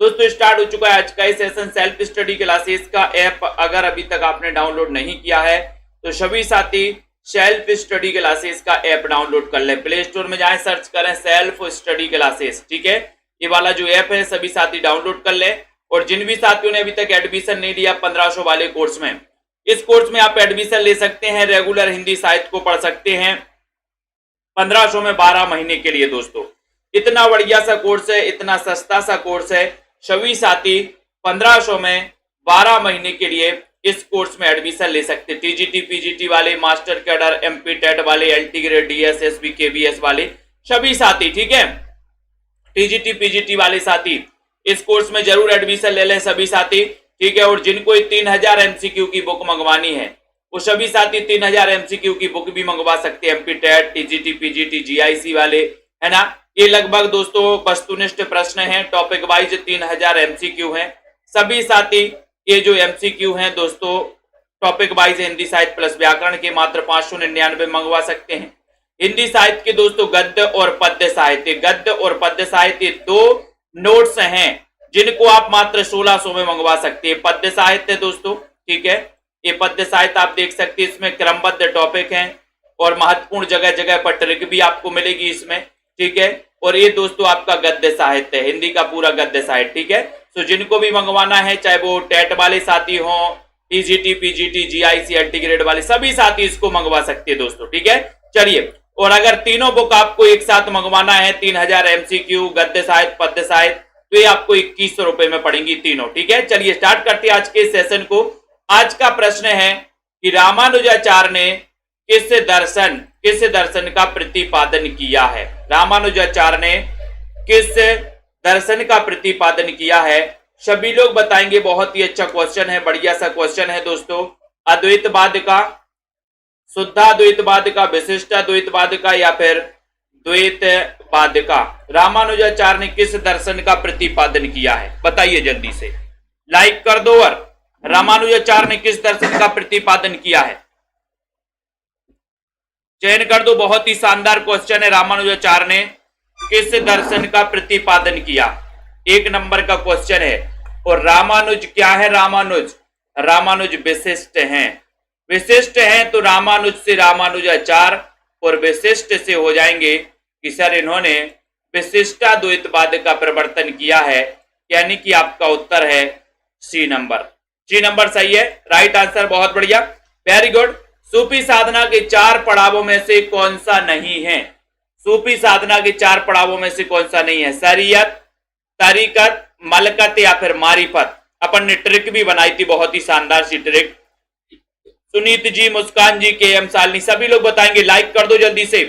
दोस्तों स्टार्ट हो चुका है आज का सेशन सेल्फ स्टडी क्लासेस का ऐप। अगर अभी तक आपने डाउनलोड नहीं किया है तो सभी साथी सेल्फ स्टडी क्लासेस का ऐप डाउनलोड कर लें। प्ले स्टोर में जाएं, सर्च करें सेल्फ स्टडी क्लासेस। ठीक है, ये वाला जो ऐप है सभी साथी डाउनलोड कर लें। और जिन भी साथियों ने अभी तक एडमिशन नहीं लिया 1500 वाले कोर्स में, इस कोर्स में आप एडमिशन ले सकते हैं। रेगुलर हिंदी साहित्य को पढ़ सकते हैं 1500 में 12 महीने के लिए। दोस्तों इतना बढ़िया सा कोर्स है, इतना सस्ता सा कोर्स है। सभी साथी 1500 में 12 महीने के लिए इस कोर्स में एडमिशन ले सकते हैं। टीजीटी पीजीटी वाले, मास्टर कैडर, एमपी टेट वाले, LT grade, DS, SB, KBS वाले सभी साथी, ठीक है, टीजीटी पीजीटी वाले साथी इस कोर्स में जरूर एडमिशन ले लें सभी साथी। ठीक है, और जिनको 3000 एमसीक्यू की बुक मंगवानी है वो सभी साथी 3000 एमसीक्यू की बुक भी मंगवा सकते हैं। MP TET, TGT PGT, GIC वाले, है ना। ये लगभग दोस्तों वस्तुनिष्ठ प्रश्न हैं, टॉपिक वाइज 3000 एमसीक्यू हैं सभी साथी। ये जो एमसीक्यू हैं दोस्तों टॉपिक वाइज हिंदी साहित्य प्लस व्याकरण के मात्र 599 मंगवा सकते हैं। हिंदी साहित्य के दोस्तों गद्य और पद्य साहित्य, गद्य और पद्य साहित्य दो नोट्स हैं जिनको आप मात्र 1600 में मंगवा सकते हैं। पद्य साहित्य दोस्तों, ठीक है, ये पद्य साहित्य आप देख सकते हैं, इसमें क्रमबद्ध टॉपिक हैं और महत्वपूर्ण जगह जगह पर ट्रिक भी आपको मिलेगी इसमें। ठीक है, और ये दोस्तों आपका गद्य साहित्य है, हिंदी का पूरा गद्य साहित्य। ठीक है, तो जिनको भी मंगवाना है, चाहे वो टेट वाले साथी हो, TGT PGT, GIC, LT grade वाले सभी साथी इसको मंगवा सकते हैं दोस्तों। ठीक है, चलिए, और अगर तीनों बुक आपको एक साथ मंगवाना है 3000 एमसीक्यू, गद्य साहित्य, पद्य साहित्य, तो ये आपको 2100 रुपए में पड़ेंगी तीनों। ठीक है, चलिए स्टार्ट करते हैं आज के सेशन को। आज का प्रश्न है कि रामानुजाचार्य ने किस दर्शन का प्रतिपादन किया है। रामानुजाचार्य ने किस दर्शन का प्रतिपादन किया है, सभी लोग बताएंगे। बहुत ही अच्छा क्वेश्चन है, बढ़िया सा क्वेश्चन है दोस्तों। अद्वैतवाद का, शुद्धाद्वैतवाद का, विशिष्टाद्वैतवाद का, या फिर द्वैतवाद का रामानुजाचार्य ने किस दर्शन का प्रतिपादन किया है, बताइए जल्दी से, लाइक कर दो। और रामानुजाचार्य ने किस दर्शन का प्रतिपादन किया है चयन कर दो। बहुत ही शानदार क्वेश्चन है, रामानुजाचार्य ने किस दर्शन का प्रतिपादन किया, 1 नंबर का क्वेश्चन है। और रामानुज क्या है, रामानुज विशिष्ट हैं। विशिष्ट हैं तो रामानुज से रामानुजाचार्य और विशिष्ट से हो जाएंगे कि सर इन्होंने विशिष्टाद्वैतवाद का प्रवर्तन किया है, यानी कि आपका उत्तर है सी नंबर। सी नंबर सही है, राइट आंसर, बहुत बढ़िया, वेरी गुड। सूफी साधना के 4 पड़ावों में से कौन सा नहीं है, सूफी साधना के 4 पड़ावों में से कौन सा नहीं है, शरीयत, तरीकत, मलकत या फिर मारिफत। अपन ने ट्रिक भी बनाई थी, बहुत ही शानदार सी ट्रिक। सुनीत जी, मुस्कान जी, के एम सालनी, सभी लोग बताएंगे, लाइक कर दो जल्दी से।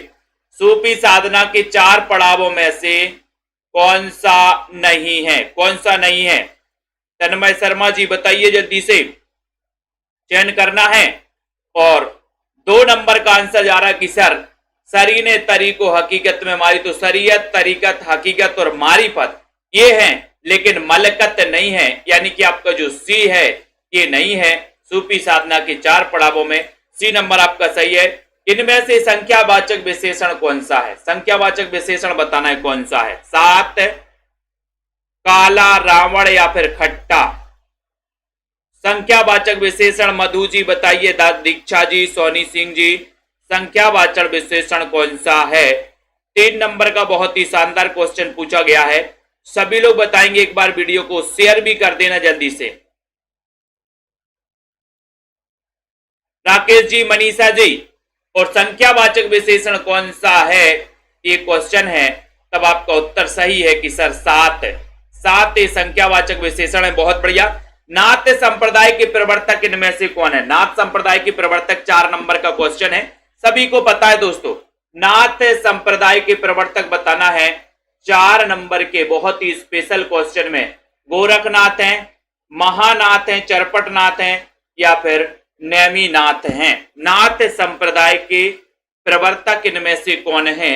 सूफी साधना के 4 पड़ावों में से कौन सा नहीं है, कौन सा नहीं है। तन्मय शर्मा जी बताइए जल्दी से, चयन करना है। और 2 नंबर का आंसर जा रहा है कि सर सरी ने तरी को हकीकत में मारी, तो शरीयत, तरीकत, हकीकत और मारिफत ये हैं, लेकिन मलकत नहीं है, यानी कि आपका जो सी है ये नहीं है सूफी साधना के 4 पड़ावों में। सी नंबर आपका सही है। इनमें से संख्यावाचक विशेषण कौन सा है, संख्यावाचक विशेषण बताना है कौन सा है, 7, काला, रावण या फिर खट्टा। संख्यावाचक विशेषण मधु जी बताइए, दीक्षा जी, सोनी सिंह जी, संख्यावाचक विशेषण कौन सा है। 3 नंबर का बहुत ही शानदार क्वेश्चन पूछा गया है, सभी लोग बताएंगे। एक बार वीडियो को शेयर भी कर देना जल्दी से। राकेश जी, मनीषा जी, और संख्यावाचक विशेषण कौन सा है ये क्वेश्चन है, तब आपका उत्तर सही है कि सर 7 संख्यावाचक विशेषण है, बहुत बढ़िया। नाथ संप्रदाय के प्रवर्तक इनमें से कौन है, नाथ संप्रदाय के प्रवर्तक 4 नंबर का क्वेश्चन है, सभी को पता है दोस्तों। नाथ संप्रदाय के प्रवर्तक बताना है 4 नंबर के बहुत ही स्पेशल क्वेश्चन में। गोरखनाथ हैं, महानाथ हैं, चरपटनाथ हैं या फिर नेमिनाथ हैं। नाथ संप्रदाय के प्रवर्तक इनमें से कौन है,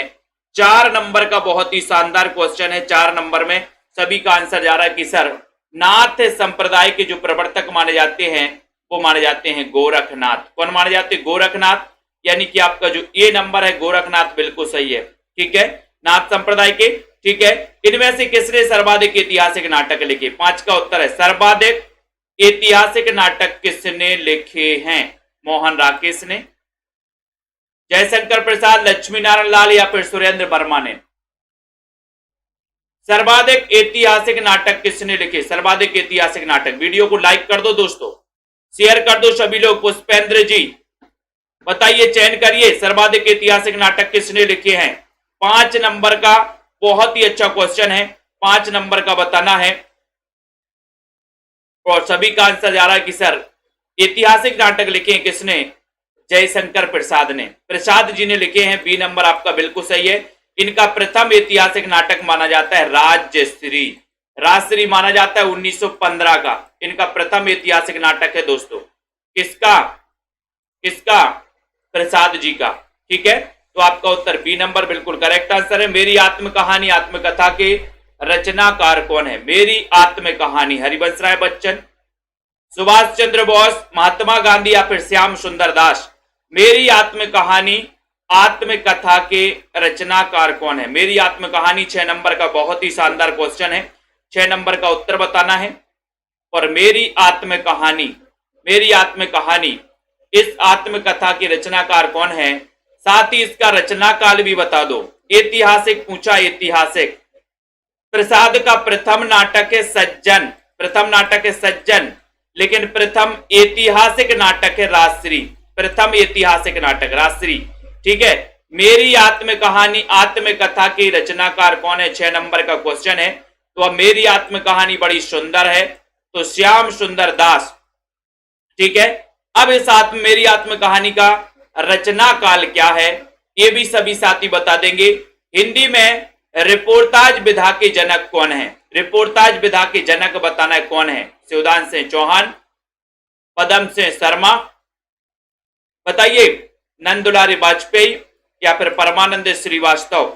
4 नंबर का बहुत ही शानदार क्वेश्चन है। 4 नंबर में सभी का आंसर जा रहा है कि सर नाथ संप्रदाय के जो प्रवर्तक माने जाते हैं वो माने जाते हैं गोरखनाथ। कौन माने जाते हैं, गोरखनाथ, यानी कि आपका जो ए नंबर है गोरखनाथ बिल्कुल सही है। ठीक है, नाथ संप्रदाय के। ठीक है, इनमें से किसने सर्वाधिक ऐतिहासिक नाटक लिखे? 5 का उत्तर है सर्वाधिक ऐतिहासिक नाटक किसने लिखे हैं? मोहन राकेश ने, जयशंकर प्रसाद, लक्ष्मी नारायण लाल या फिर सुरेंद्र वर्मा ने? सर्वाधिक ऐतिहासिक नाटक किसने लिखे? सर्वाधिक ऐतिहासिक नाटक। वीडियो को लाइक कर दो दोस्तों, शेयर कर दो सभी लोग। पुष्पेंद्र जी बताइए, चयन करिए, सर्वाधिक ऐतिहासिक नाटक किसने लिखे हैं? 5 नंबर का बहुत ही अच्छा क्वेश्चन है, 5 नंबर का बताना है। और सभी का आंसर जा रहा है कि सर ऐतिहासिक नाटक लिखे हैं किसने? जयशंकर प्रसाद ने, प्रसाद जी ने लिखे हैं। बी नंबर आपका बिल्कुल सही है। इनका प्रथम ऐतिहासिक नाटक माना जाता है राजश्री, राजश्री माना जाता है 1915 का इनका प्रथम ऐतिहासिक नाटक है दोस्तों। किसका? किसका? प्रसाद जी का। ठीक है, तो आपका उत्तर बी नंबर बिल्कुल करेक्ट आंसर है। मेरी आत्मकहानी आत्मकथा के रचनाकार कौन है? मेरी आत्मकहानी हरिवंश राय बच्चन, सुभाष चंद्र बोस, महात्मा गांधी या फिर श्याम सुंदर दास? मेरी आत्मकहानी आत्मकथा के रचनाकार कौन है? मेरी आत्मकहानी 6 नंबर का बहुत ही शानदार क्वेश्चन है, 6 नंबर का उत्तर बताना है। और मेरी आत्मकहानी, मेरी आत्मकहानी, इस आत्मकथा के रचनाकार कौन है? साथ ही इसका रचना काल भी बता दो। ऐतिहासिक पूछा, ऐतिहासिक। प्रसाद का प्रथम नाटक है सज्जन, प्रथम नाटक है सज्जन, लेकिन प्रथम ऐतिहासिक नाटक है राजश्री, प्रथम ऐतिहासिक नाटक राजश्री। ठीक है, मेरी आत्मकहानी आत्मकथा की रचनाकार कौन है? 6 नंबर का क्वेश्चन है। तो अब मेरी आत्मकहानी बड़ी सुंदर है, तो श्याम सुंदर दास। ठीक है, अब इस मेरी आत्मकहानी का रचना काल क्या है ये भी सभी साथी बता देंगे। हिंदी में रिपोर्टाज विधा के जनक कौन है? रिपोर्टाज विधा के जनक बताना है कौन है? शिवदान सिंह चौहान, पदम सिंह शर्मा, बताइए, नंदुलारी वाजपेयी या फिर परमानंद श्रीवास्तव?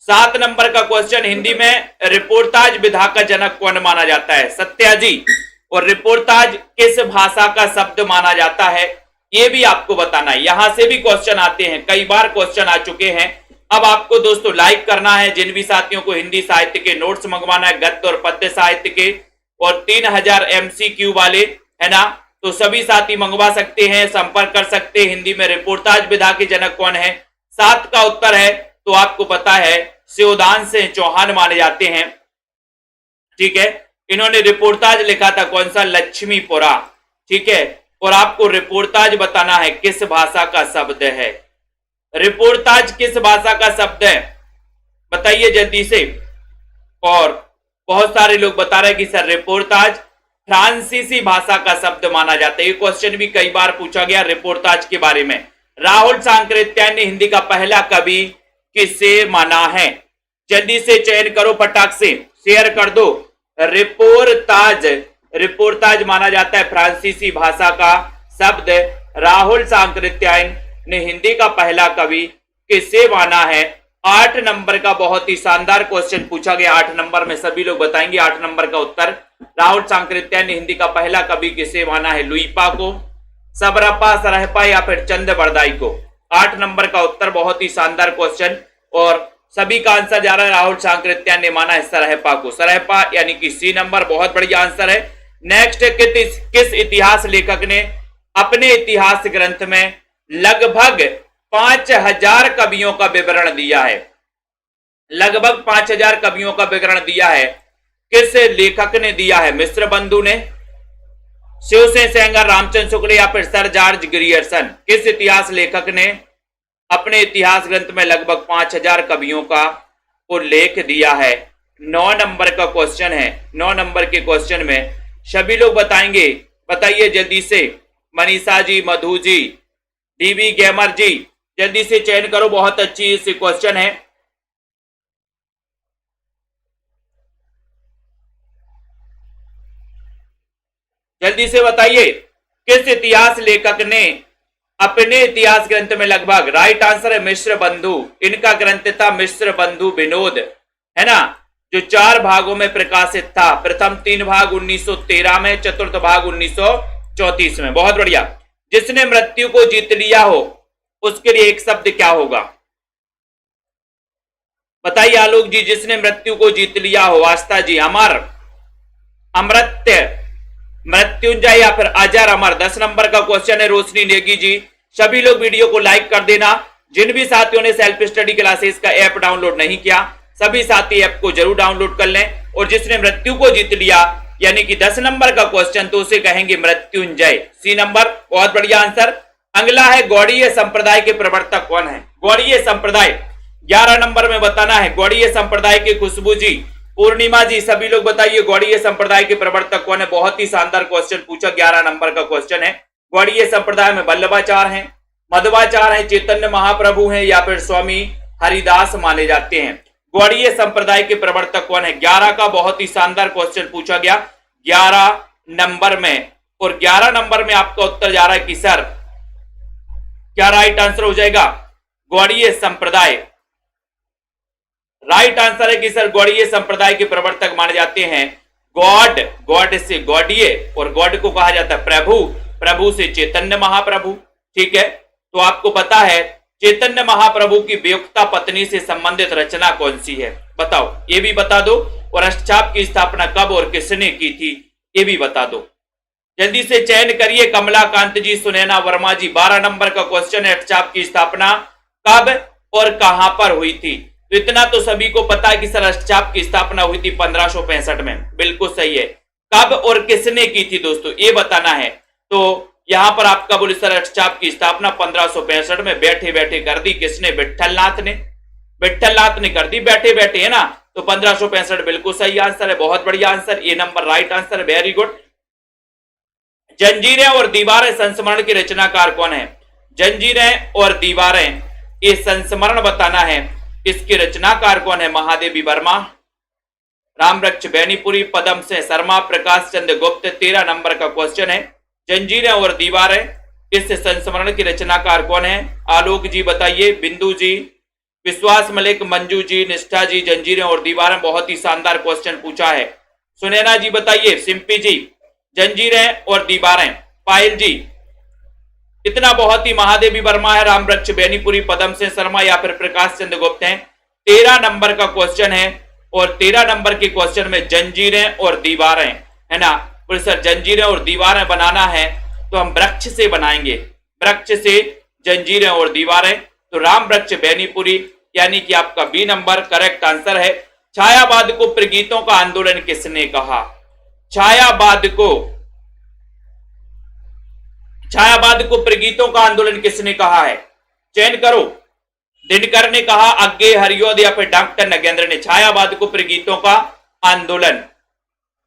7 नंबर का क्वेश्चन, हिंदी में रिपोर्टाज विधा का जनक कौन माना जाता है? सत्याजी। और रिपोर्टाज किस भाषा का शब्द माना जाता है ये भी आपको बताना है। यहां से भी क्वेश्चन आते हैं, कई बार क्वेश्चन आ चुके हैं। अब आपको दोस्तों लाइक करना है, जिन भी साथियों को हिंदी साहित्य के नोट्स मंगवाना है, गद्य और पद्य साहित्य के, और 3000 MCQ वाले, है ना, तो सभी साथी मंगवा सकते हैं, संपर्क कर सकते हैं। हिंदी में रिपोर्टाज विधा के जनक कौन है? 7 का उत्तर है, तो आपको पता है शिवदान सिंह चौहान माने जाते हैं। ठीक है, इन्होंने रिपोर्टाज लिखा था कौन सा? लक्ष्मीपुरा। ठीक है, और आपको रिपोर्टाज बताना है किस भाषा का शब्द है? रिपोर्टाज किस भाषा का शब्द है बताइए जल्दी से। और बहुत सारे लोग बता रहे हैं कि सर रिपोर्टाज फ्रांसीसी भाषा का शब्द माना जाता है। ये क्वेश्चन भी कई बार पूछा गया रिपोर्टाज के बारे में। राहुल सांकृत्यायन ने हिंदी का पहला कवि किसे माना है? जल्दी से चयन करो, फटाक से शेयर कर दो। रिपोर्टाज, रिपोर्टाज माना जाता है फ्रांसीसी भाषा का शब्द। राहुल सांकृत्यायन ने हिंदी का पहला कवि किसे माना है? 8 नंबर का बहुत ही शानदार क्वेश्चन पूछा गया। 8 नंबर में सभी लोग बताएंगे 8 नंबर का उत्तर। राहुल सांकृत्यायन ने हिंदी का पहला कवि किसे माना है? लुईपा को, सबरपा, सरहपा या फिर चंद बरदाई को? 8 नंबर का उत्तर, बहुत ही शानदार क्वेश्चन। और सभी का आंसर जा रहा है राहुल सांकृत्यायन ने माना है सरहपा को, सरहपा यानी कि सी नंबर, बहुत बढ़िया आंसर है। नेक्स्ट, किस इतिहास लेखक ने अपने इतिहास ग्रंथ में लगभग 5000 कवियों का विवरण दिया है? लगभग 5000 कवियों का विवरण दिया है, किस लेखक ने दिया है? मिश्र बंधु ने, शिवसेन सेंगर, रामचंद्र शुक्ल या फिर सर जॉर्ज ग्रियर्सन? किस इतिहास लेखक ने अपने इतिहास ग्रंथ में लगभग 5000 कवियों का उल्लेख दिया है? 9 नंबर का क्वेश्चन है। 9 नंबर के क्वेश्चन में सभी लोग बताएंगे, बताइए जल्दी से। मनीषा जी, मधु जी, डीबी गेमर जी, जल्दी से चयन करो, बहुत अच्छी सी क्वेश्चन है। जल्दी से बताइए, किस इतिहास लेखक ने अपने इतिहास ग्रंथ में लगभग, राइट आंसर है मिश्र बंधु। इनका ग्रंथ था मिश्र बंधु विनोद, है ना, जो 4 भागों में प्रकाशित था। प्रथम 3 भाग 1913 में, चतुर्थ भाग 1934 में। बहुत बढ़िया। जिसने मृत्यु को जीत लिया हो उसके लिए एक शब्द क्या होगा? बताइए आलोक जी, जिसने मृत्यु को जीत लिया हो। आस्था जी, अमर, अमृत्य, मृत्युंजय या फिर अजर अमर। 10 नंबर का क्वेश्चन है। रोशनी नेगी जी, सभी लोग वीडियो को लाइक कर देना। जिन भी साथियों ने सेल्फ स्टडी क्लासेस का ऐप डाउनलोड नहीं किया, सभी साथी ऐप को जरूर डाउनलोड कर लें। और जिसने मृत्यु को जीत लिया यानी कि 10 नंबर का क्वेश्चन, तो उसे कहेंगे मृत्युंजय। सी नंबर, बहुत बढ़िया आंसर। अगला है गौड़ीय संप्रदाय के प्रवर्तक कौन है। गौड़ीय संप्रदाय 11 नंबर में बताना है। गौड़ीय संप्रदाय के खुशबू जी, पूर्णिमा जी, सभी लोग बताइए गौड़ीय संप्रदाय के प्रवर्तक कौन है। बहुत ही शानदार क्वेश्चन पूछा, 11 नंबर का क्वेश्चन है। गौड़ीय संप्रदाय में वल्लभाचार्य हैं, मध्वाचार्य हैं, चैतन्य महाप्रभु हैं या फिर स्वामी हरिदास माने जाते हैं। गौड़ीय संप्रदाय के प्रवर्तक कौन है। 11 का बहुत ही शानदार क्वेश्चन पूछा गया 11 नंबर में। और 11 नंबर में आपका उत्तर जा रहा है कि सर क्या राइट आंसर हो जाएगा। गौड़ीय संप्रदाय राइट आंसर है कि सर गौड़ीय संप्रदाय के प्रवर्तक माने जाते हैं गॉड। गॉड से गौड़ीय, और गॉड को कहा जाता है प्रभु, प्रभु से चैतन्य महाप्रभु। ठीक है, तो आपको पता है चैतन्य महाप्रभु की वियुक्ता पत्नी से संबंधित रचना कौन सी है, बताओ, ये भी बता दो। और अष्टचाप की स्थापना कब और किसने की थी, ये भी बता दो। जल्दी से चयन करिए। कमलाकांत जी, सुनैना वर्मा जी, 12 नंबर का क्वेश्चन है। अष्टचाप की स्थापना कब और कहां पर हुई थी। तो इतना तो सभी को पता है कि सर अष्टचाप की स्थापना हुई थी 1565 में। बिल्कुल सही है। कब और किसने की थी दोस्तों, ये बताना है। तो यहां पर आपका बोले सर अष्टचाप की स्थापना 1565 में बैठे बैठे कर दी। किसने, विट्ठलनाथ ने। विट्ठलनाथ ने कर दी बैठे बैठे, है ना। तो 1565 बिल्कुल सही आंसर है। बहुत बढ़िया आंसर, ए नंबर राइट आंसर है। Very good. जंजीरें और दीवारें संस्मरण के रचनाकार कौन है। जंजीरें और दीवारें, ये संस्मरण बताना है, इसके रचनाकार कौन है। महादेवी वर्मा, रामवृक्ष बैनीपुरी, पदम सिंह शर्मा, प्रकाश चंद्र गुप्त। 13 नंबर का क्वेश्चन है। जंजीरें और दीवारें, इस संस्मरण के रचनाकार कौन है। आलोक जी बताइए, बिंदु जी, विश्वास मलिक, मंजू जी, निष्ठा जी। जंजीरें और दीवारें, बहुत ही शानदार क्वेश्चन पूछा है। सुनैना जी बताइए, सिंपी जी, जंजीरें और दीवारें। पायल जी, इतना बहुत ही। महादेवी वर्मा है, रामवृक्ष बैनीपुरी, पदम सिंह शर्मा या फिर प्रकाश चंद्र गुप्त हैं। 13 नंबर का क्वेश्चन है। और 13 नंबर के क्वेश्चन में जंजीरें और दीवारें, है ना। बोले सर जंजीरें और दीवारें बनाना है तो हम वृक्ष से बनाएंगे, वृक्ष से जंजीरें और दीवारें। तो रामवृक्ष बैनीपुरी यानी कि आपका बी नंबर करेक्ट आंसर है। छायावाद को प्रगीतों का आंदोलन किसने कहा। छायावाद को प्रगीतों का आंदोलन किसने कहा है, चयन करो। दिनकर ने कहा, अज्ञे हरियोद या फिर डॉक्टर नगेंद्र ने। छायावाद को प्रगीतों का आंदोलन,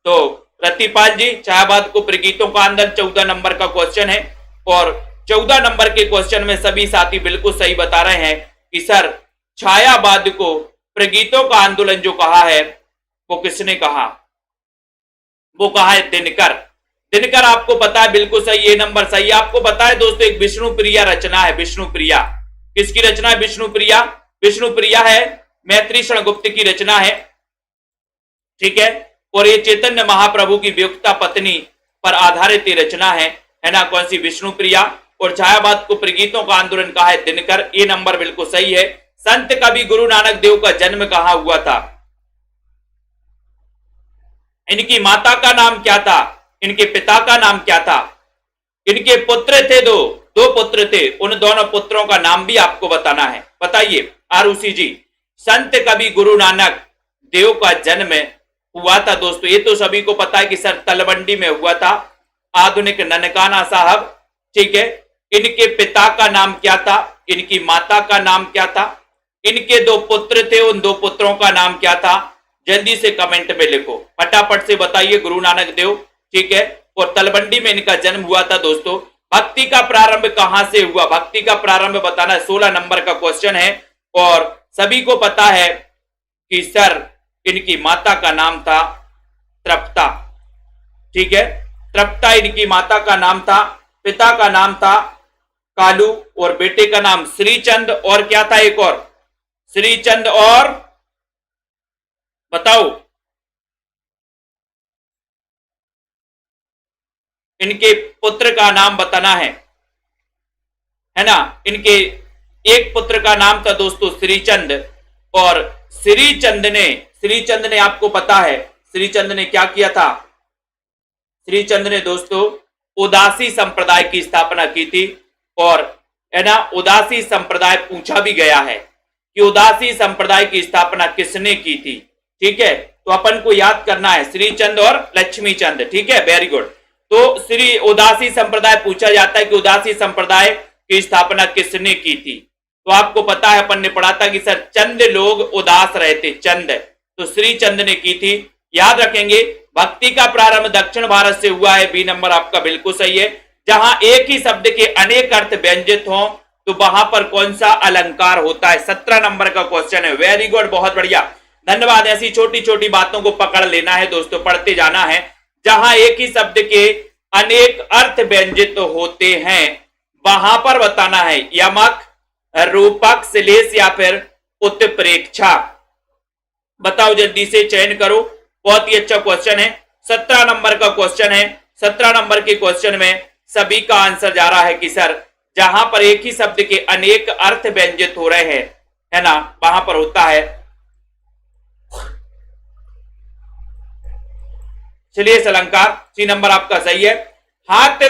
तो रतिपाल जी, छायावाद को प्रगीतों का आंदोलन 14 नंबर का क्वेश्चन है। और 14 नंबर के क्वेश्चन में सभी साथी बिल्कुल सही बता रहे हैं कि सर छायावाद को प्रगीतों का आंदोलन जो कहा है वो किसने कहा, वो कहा है दिनकर। दिनकर आपको पता है, बिल्कुल सही, ये नंबर सही है। आपको पता है दोस्तों, एक विष्णुप्रिया रचना है। विष्णुप्रिया किसकी रचना है। विष्णुप्रिया, विष्णुप्रिया है मैत्रीषण गुप्त की रचना है। ठीक है, और ये चैतन्य महाप्रभु की वियुक्ता पत्नी पर आधारित ये रचना है ना। कौन सी, विष्णुप्रिया। और छायावाद को प्रगीतों का आंदोलन कहा है दिनकर, ये नंबर बिल्कुल सही है। संत कवि गुरु नानक देव का जन्म कहां हुआ था। इनकी माता का नाम क्या था, इनके पिता का नाम क्या था। इनके पुत्र थे, दो पुत्र थे, उन दोनों पुत्रों का नाम भी आपको बताना है। बताइए आरुषि जी। संत कवि गुरु नानक देव का जन्म हुआ था दोस्तों, ये तो सभी को पता है कि सर तलवंडी में हुआ था, आधुनिक ननकाना साहब। ठीक है, इनके पिता का नाम क्या था, इनकी माता का नाम क्या था, इनके 2 पुत्र थे, उन 2 पुत्रों का नाम क्या था। जल्दी से कमेंट में लिखो, फटाफट से बताइए गुरु नानक देव। ठीक है, और तलवंडी में इनका जन्म हुआ था दोस्तों। भक्ति का प्रारंभ कहां से हुआ, भक्ति का प्रारंभ बताना है। 16 नंबर का क्वेश्चन है। और सभी को पता है कि सर इनकी माता का नाम था तृप्ता। ठीक है, तृप्ता इनकी माता का नाम था। पिता का नाम था कालू और बेटे का नाम श्रीचंद। और क्या था एक और, श्रीचंद। और बताओ, इनके पुत्र का नाम बताना है ना। इनके एक पुत्र का नाम था दोस्तों श्रीचंद, और श्रीचंद ने आपको पता है श्रीचंद ने क्या किया था? श्रीचंद ने दोस्तों उदासी संप्रदाय की स्थापना की थी। और है ना, उदासी संप्रदाय पूछा भी गया है कि उदासी संप्रदाय की स्थापना किसने की थी। ठीक है, तो अपन को याद करना है श्रीचंद और लक्ष्मी चंद। ठीक है, वेरी गुड। तो श्री उदासी संप्रदाय पूछा जाता है कि उदासी संप्रदाय की स्थापना किसने की थी। तो आपको पता है, अपन ने पढ़ा था कि सर चंद लोग उदास रहते, चंद, तो श्रीचंद ने की थी। याद रखेंगे, भक्ति का प्रारंभ दक्षिण भारत से हुआ है। बी नंबर आपका बिल्कुल सही है। जहां एक ही शब्द के अनेक अर्थ व्यंजित हों तो वहां पर कौन सा अलंकार होता है? 17 नंबर का क्वेश्चन है। वेरी गुड, बहुत बढ़िया, धन्यवाद। ऐसी छोटी छोटी बातों को पकड़ लेना है दोस्तों, पढ़ते जाना है। जहां एक ही शब्द के अनेक अर्थ व्यंजित होते हैं वहां पर बताना है यमक, रूपक, श्लेष या फिर उत्प्रेक्षा। बताओ जल्दी से, चयन करो। बहुत ही अच्छा क्वेश्चन है, 17 नंबर का क्वेश्चन है। 17 नंबर के क्वेश्चन में सभी का आंसर जा रहा है कि सर जहां पर एक ही शब्द के अनेक अर्थ व्यंजित हो रहे हैं, है ना, वहां पर होता है। चलिए अलंकार, सी नंबर आपका सही है। हाथ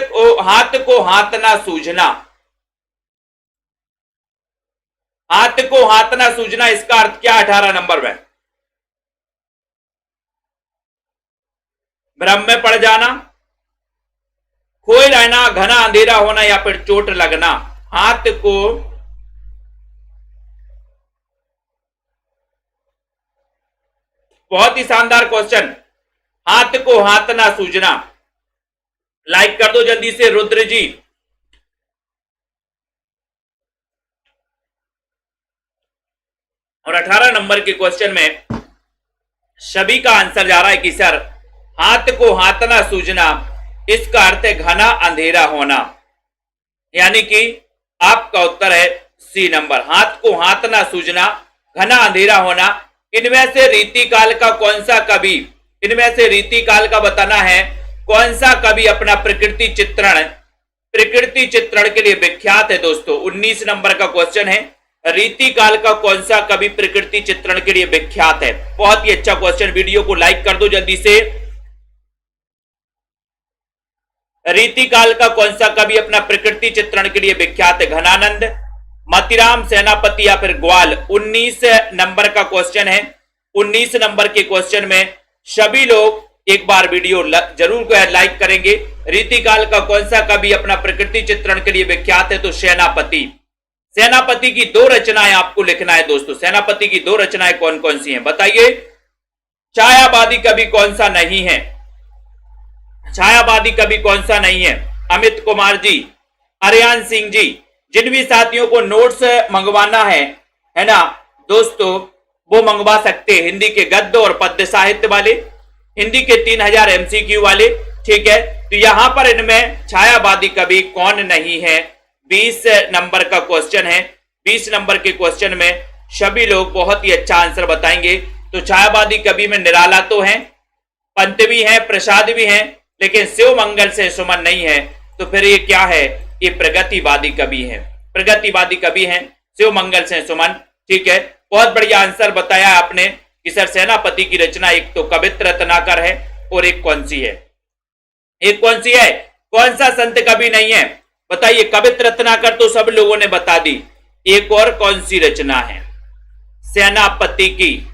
को हाथ ना सूझना, हाथ को हाथ ना सूझना, इसका अर्थ क्या? 18 नंबर में भ्रम में पड़ जाना, खोए रहना, घना अंधेरा होना या फिर चोट लगना। हाथ को बहुत ही शानदार क्वेश्चन, हाथ को हाथ ना सूझना। लाइक कर दो जल्दी से रुद्र जी। और 18 नंबर के क्वेश्चन में सभी का आंसर जा रहा है कि सर हाथ को हाथ ना सूझना, इसका अर्थ है घना अंधेरा होना। यानी कि आपका उत्तर है सी नंबर, हाथ को हाथ ना सूझना, घना अंधेरा होना। इनमें से रीतिकाल का कौन सा कवि, इनमें से रीतिकाल का बताना है कौन सा कवि अपना प्रकृति चित्रण के लिए विख्यात है दोस्तों। 19 नंबर का क्वेश्चन है, रीतिकाल का कौन सा कवि प्रकृति चित्रण के लिए विख्यात है। बहुत ही अच्छा क्वेश्चन, वीडियो को लाइक कर दो जल्दी से। रीतिकाल का कौन सा कवि अपना प्रकृति चित्रण के लिए विख्यात है? घनानंद, मतिराम, सेनापति या फिर ग्वाल। 19 नंबर का क्वेश्चन है। 19 नंबर के क्वेश्चन में सभी लोग एक बार वीडियो जरूर लाइक करेंगे। रीतिकाल का कौन सा कवि अपना प्रकृति चित्रण के लिए विख्यात है? तो सेनापति। सेनापति की 2 रचनाएं आपको लिखना है दोस्तों। सेनापति की 2 रचनाएं कौन कौन सी हैं बताइए। छायावादी कवि कौन सा नहीं है? छायावादी कवि कौन सा नहीं है? अमित कुमार जी, अरियान सिंह जी। जिन भी साथियों को नोट्स मंगवाना है ना दोस्तों, वो मंगवा सकते हैं। हिंदी के गद्य और पद्य साहित्य वाले, हिंदी के 3000 MCQ वाले। ठीक है, तो यहां पर इनमें छायावादी कवि कौन नहीं है? 20 नंबर का क्वेश्चन है। 20 नंबर के क्वेश्चन में सभी लोग बहुत ही अच्छा आंसर बताएंगे। तो छायावादी कवि में निराला तो है, पंत भी है, प्रसाद भी है, लेकिन शिव मंगल से सुमन नहीं है। तो फिर ये क्या है? ये प्रगतिवादी कवि है। प्रगतिवादी कवि हैं शिव मंगल से सुमन। ठीक है, बहुत बढ़िया आंसर बताया आपने कि सर सेनापति की रचना एक तो कवित्र रत्नाकर है और एक कौन सी है? एक कौन सी है? कौन सा संत कवि नहीं है बताइए। कवित्र रत्नाकर तो सब लोगों ने बता दी, एक और कौन सी रचना है? सेनापति की।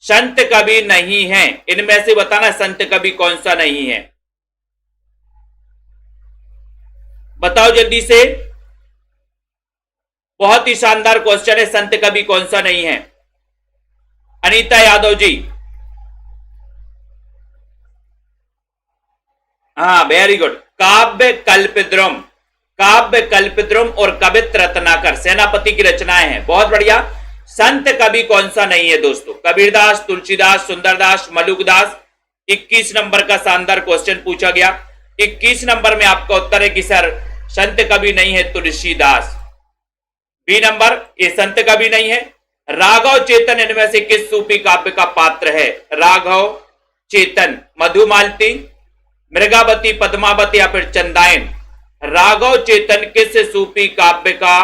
संत कवि नहीं है, इनमें से बताना संत कवि कौन सा नहीं है, बताओ जल्दी से। बहुत ही शानदार क्वेश्चन है, संत कवि कौन सा नहीं है? अनीता यादव जी, हाँ वेरी गुड। काव्य कल्पद्रुम, काव्य कल्पद्रुम और कवित्र रत्नाकर सेनापति की रचनाएं हैं। बहुत बढ़िया। संत कवि कौन सा नहीं है दोस्तों? कबीरदास, तुलसीदास, सुंदरदास, मलुकदास। 21 नंबर का शानदार क्वेश्चन पूछा गया। 21 नंबर में आपका उत्तर है कि सर संत कवि नहीं है तुलसीदास। बी नंबर, ये संत कवि नहीं है। राघव चेतन इनमें से किस सूफी काव्य का पात्र है? राघव चेतन, मधुमालती, मृगावती, पद्मावती या फिर चंदायन। राघव चेतन किस सूफी काव्य का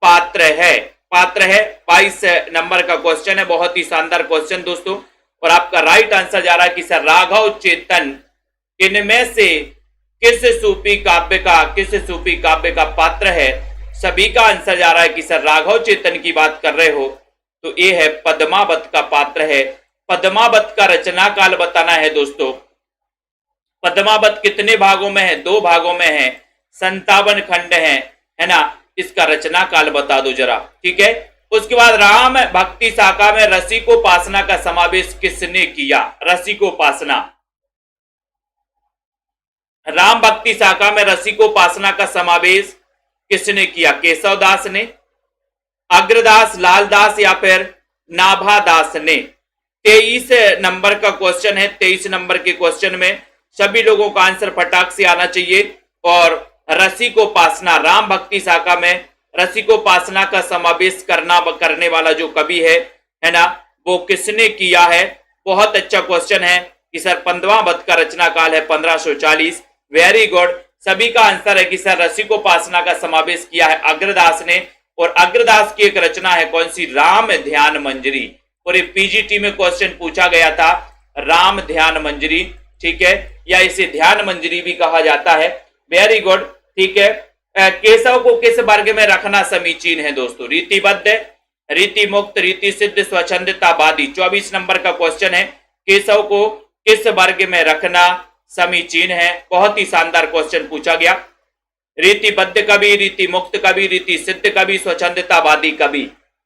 पात्र है? पात्र है। 22 नंबर का क्वेश्चन है, बहुत ही शानदार क्वेश्चन दोस्तों। और आपका राइट आंसर जा रहा है कि सर राघव चेतन इनमें से किस सूफी काव्य का पात्र है। सभी का आंसर जा रहा है कि सर राघव चेतन की बात कर रहे हो, तो ये है पद्मावत का पात्र है। पद्मावत का रचना काल बताना है दोस्तों। पद्मावत कितने भागों में है? 2 भागों में है, 57 खंड है ना। इसका रचना काल बता दो जरा, ठीक है। उसके बाद राम भक्ति शाखा में रसिकोपासना का समावेश किसने किया? रसिकोपासना, राम भक्ति शाखा में रसिकोपासना का समावेश किसने किया? केशवदास ने, अग्रदास, लालदास या फिर नाभादास ने। 23 नंबर का क्वेश्चन है। 23 नंबर के क्वेश्चन में सभी लोगों का आंसर फटाक से आना चाहिए। और रसिकोपासना, राम भक्ति शाखा में रसिकोपासना का समावेश करने वाला जो कवि है ना, वो किसने किया है? बहुत अच्छा क्वेश्चन है कि सर पद्मावत का रचना काल है 1540। वेरी गुड, सभी का आंसर है कि सर रसिकोपासना का समावेश किया है अग्रदास ने। और अग्रदास की एक रचना है कौन सी? राम ध्यान मंजरी। और ये पीजीटी में क्वेश्चन पूछा गया था, राम ध्यान मंजरी, ठीक है, या इसे ध्यान मंजरी भी कहा जाता है। वेरी गुड, ठीक है। केशव को किस वर्ग में रखना समीचीन है दोस्तों? रीतिबद्ध, रीति मुक्त, रीति सिद्ध, स्वच्छंदतावादी। 24 नंबर का क्वेश्चन है, केशव को किस वर्ग में रखना समीचीन है? बहुत ही शानदार क्वेश्चन पूछा गया। रीतिबद्ध कवि, रीति मुक्त कवि, रीति सिद्ध कवि, स्वच्छंदतावादी कवि,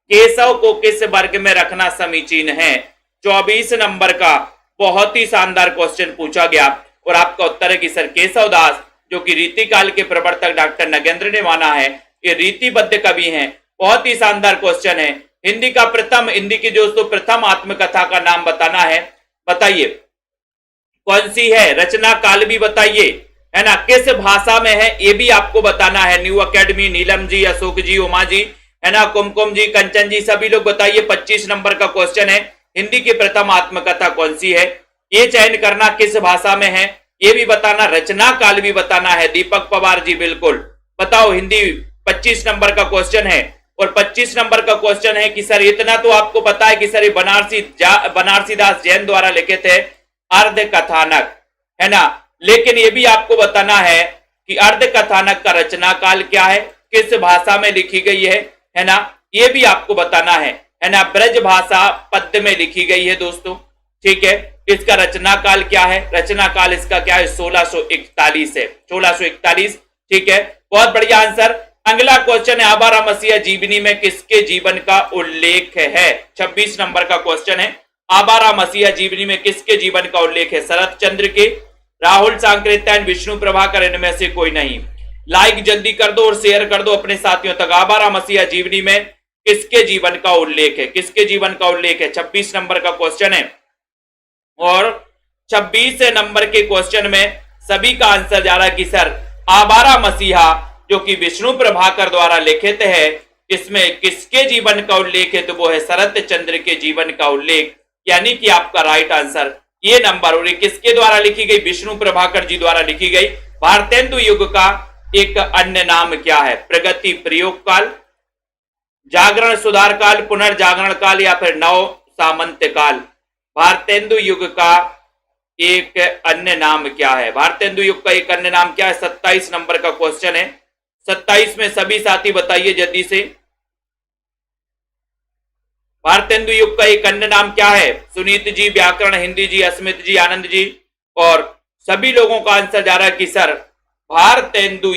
केशव को किस वर्ग में रखना समीचीन है? 24 नंबर का बहुत ही शानदार क्वेश्चन पूछा गया। और आपका उत्तर है कि सर केशवदास, जो कि रीति काल के प्रवर्तक डॉक्टर नगेंद्र ने माना है, ये रीतिबद्ध कवि हैं। बहुत ही शानदार क्वेश्चन है। हिंदी की दोस्तों प्रथम आत्मकथा का नाम बताना है। बताइए कौन सी है? रचना काल भी बताइए, है ना, किस भाषा में है ये भी आपको बताना है। न्यू अकेडमी, नीलम जी, अशोक जी, उमा जी, है ना, कुमकुम जी, कंचन जी, सभी लोग बताइए। 25 नंबर का क्वेश्चन है, हिंदी की प्रथम आत्मकथा कौन सी है? ये चयन करना किस भाषा में है ये भी बताना, रचना काल भी बताना है। दीपक पवार जी बिल्कुल बताओ। हिंदी 25 नंबर का क्वेश्चन है। और 25 नंबर का क्वेश्चन है कि सर इतना तो आपको पता है कि सर ये बनारसी दास जैन द्वारा लिखे थे अर्ध कथानक, है ना, लेकिन ये भी आपको बताना है कि अर्ध कथानक का रचना काल क्या है, किस भाषा में लिखी गई है ना, ये भी आपको बताना है ना। ब्रज भाषा पद्य में लिखी गई है दोस्तों, ठीक है। इसका रचना काल क्या है? रचना काल इसका क्या है? 1641 है, 1641, ठीक है। बहुत बढ़िया आंसर। अगला क्वेश्चन है, आबारा मसीहा जीवनी में किसके जीवन का उल्लेख है? 26 नंबर का क्वेश्चन है, आबारा मसीहा जीवनी में किसके जीवन का उल्लेख है? शरत चंद्र के, राहुल सांकृत्यायन, विष्णु प्रभाकर, इनमें से कोई नहीं। लाइक जल्दी कर दो और शेयर कर दो अपने साथियों तक। आबारा मसीहा जीवनी में किसके जीवन का उल्लेख है? किसके जीवन का उल्लेख है? 26 नंबर का क्वेश्चन है। और 26 नंबर के क्वेश्चन में सभी का आंसर जा रहा है कि सर आबारा मसीहा जो कि विष्णु प्रभाकर द्वारा लिखित है, इसमें किसके जीवन का उल्लेख है? तो वो है शरत चंद्र के जीवन का उल्लेख, यानी कि आपका राइट आंसर ये नंबर। और ये किसके द्वारा लिखी गई? विष्णु प्रभाकर जी द्वारा लिखी गई। भारतेंदु युग का एक अन्य नाम क्या है? प्रगति प्रयोग काल, जागरण सुधार काल, पुनर्जागरण काल, या फिर नव सामंत काल। भारतेंदु युग का एक अन्य नाम क्या है? भारतेंदु युग का एक अन्य नाम क्या है? 27 नंबर का क्वेश्चन है। 27 में सभी साथी बताइए जल्दी से। भारतेंदु युग का एक अन्य नाम क्या है? सुनीत जी, व्याकरण, हिंदी जी, अस्मित जी, आनंद जी, और सभी लोगों का आंसर जा रहा है कि सर भारतेंदु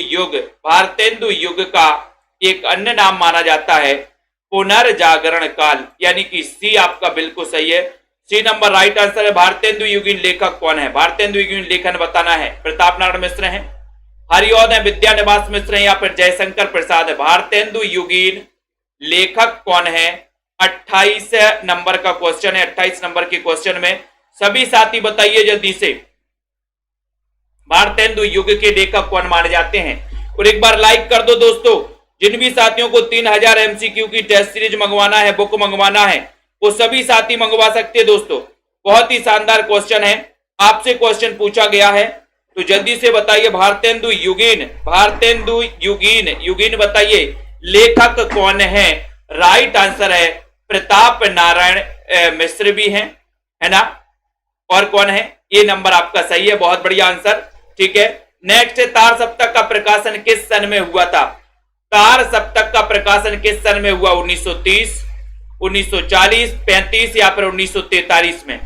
युग का एक अन्य नाम माना जाता है पुनर्जागरण काल, यानी कि सी आपका बिल्कुल सही है। सी नंबर राइट आंसर है। भारतेंदु युगीन लेखक कौन है? भारतेंदु युगीन लेखन बताना है। प्रताप नारायण मिश्र है, हरिओद है, विद्यानिवास मिश्र है, या फिर जयशंकर प्रसाद है। भारतेंदु युगीन लेखक कौन है? 28 नंबर का क्वेश्चन है। 28 नंबर के क्वेश्चन में सभी साथी बताइए जल्दी से, भारतेंदु युग के लेखक कौन माने जाते हैं? और एक बार लाइक कर दो दोस्तों। जिन भी साथियों को 3000 एमसीक्यू की टेस्ट सीरीज मंगवाना है, बुक मंगवाना है, वो सभी साथी मंगवा सकते हैं दोस्तों। बहुत ही शानदार क्वेश्चन है, आपसे क्वेश्चन पूछा गया है, तो जल्दी से बताइए। भारतेंदु युगीन बताइए लेखक कौन है? राइट आंसर है प्रताप नारायण मिश्र भी हैं, है ना। और कौन है, ये नंबर आपका सही है, बहुत बढ़िया आंसर। ठीक है, नेक्स्ट है तार सप्तक का प्रकाशन किस सन में हुआ था। तार सप्तक का प्रकाशन किस सन में हुआ, 1930, 1940, 35 या फिर 1943 में।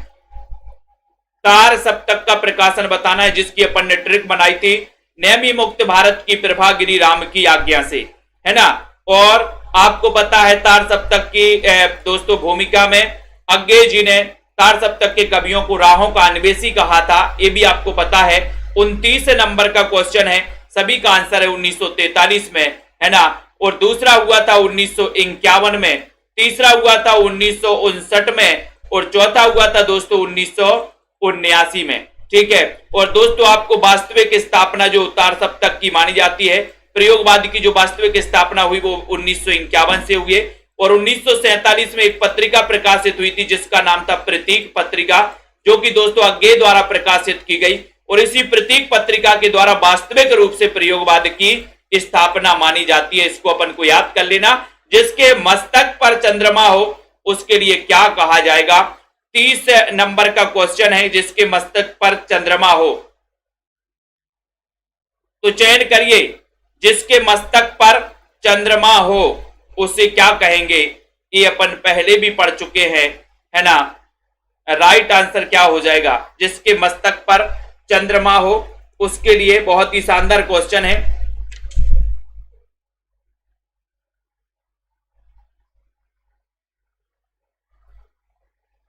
तार सप्तक का प्रकाशन बताना है, जिसकी अपन ने ट्रिक बनाई थी नेमी मुक्त भारत की प्रभागिरी राम की आज्ञा से, है ना। और आपको पता है तार सप्तक की दोस्तों भूमिका में अज्ञे जी ने तार सप्तक के कवियों को राहों का अन्वेषी कहा था, ये भी आपको पता है। 29 नंबर का क्वेश्चन है, सभी का आंसर है 1943 में, है ना। और दूसरा हुआ था 1951 में, तीसरा हुआ था 1959 में, और चौथा हुआ था दोस्तों 1979 में। ठीक है, और दोस्तों आपको वास्तविक स्थापना जो तार सप्तक की मानी जाती है, प्रयोगवादी की जो वास्तविक स्थापना हुई वो 1951 से हुई, और 1947 में एक पत्रिका प्रकाशित हुई थी जिसका नाम था प्रतीक पत्रिका, जो कि दोस्तों अज्ञे द्वारा प्रकाशित की गई। और इसी प्रतीक पत्रिका के द्वारा वास्तविक रूप से प्रयोगवाद की स्थापना मानी जाती है। इसको अपन को याद कर लेना। जिसके मस्तक पर चंद्रमा हो उसके लिए क्या कहा जाएगा। 30 नंबर का क्वेश्चन है, जिसके मस्तक पर चंद्रमा हो, तो चयन करिए। जिसके मस्तक पर चंद्रमा हो उसे क्या कहेंगे, ये अपन पहले भी पढ़ चुके हैं, है ना। राइट आंसर क्या हो जाएगा, जिसके मस्तक पर चंद्रमा हो उसके लिए। बहुत ही शानदार क्वेश्चन है।